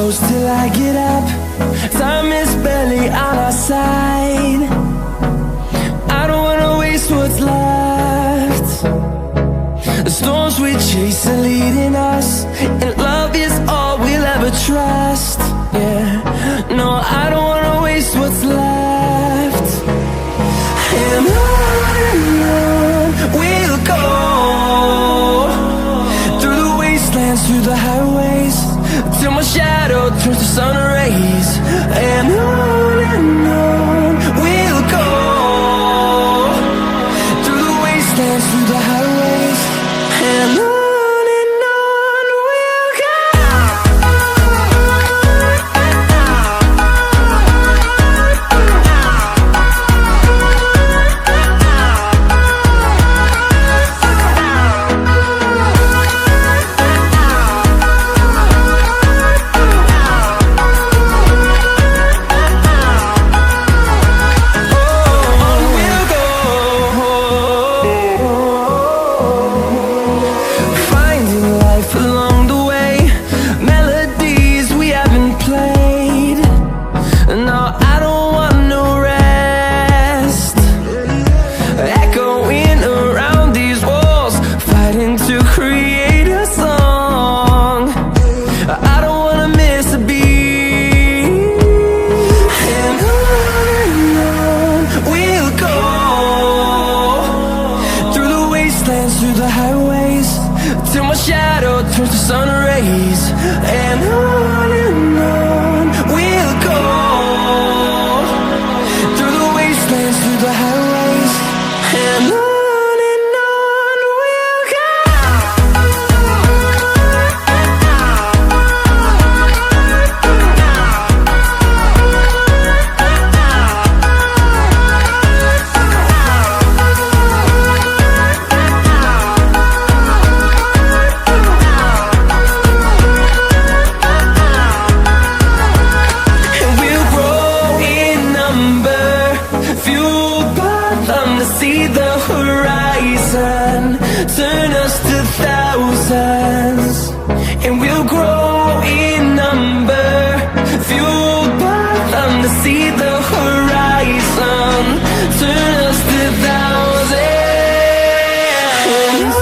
close till I get up. Time is barely on our side. I don't wanna waste what's left. The storms we chase are leading us, and love is all we'll ever trust. Yeah, no, I don't wanna waste what's left. And on we'll go, through the wastelands, through the highways, till my shadow turns to sun rays. And on we'll go, through the wastelands, through the highways, and on we'll go. Through the highways, till my shadow turns to sun rays. And on we'll go, through the wastelands, through the highways, and on we'll go. See the horizon, turn us to thousands, and we'll grow in number, fueled by them to see the horizon, turn us to thousands. And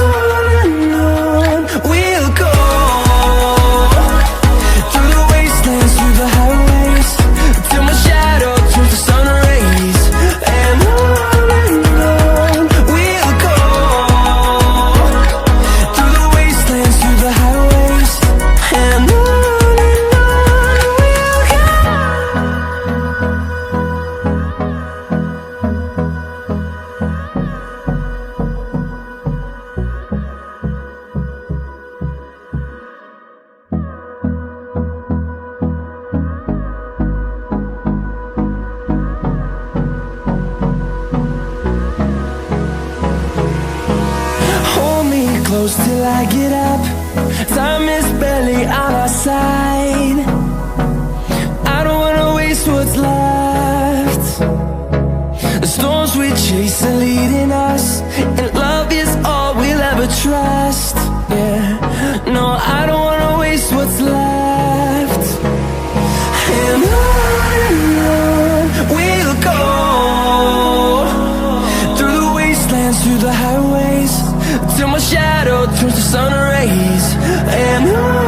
on we'll go, through the wastelands, through the highways, till my shadow turns to sun rays. And close till I get up. Time is barely on our side. I don't wanna waste what's left. The storms we chase are leading us, and love is all we'll ever trust. Yeah, no, I don't wanna waste what's left. And on we'll go, through the wastelands, through the highways, till my shadow turns to sun rays. And on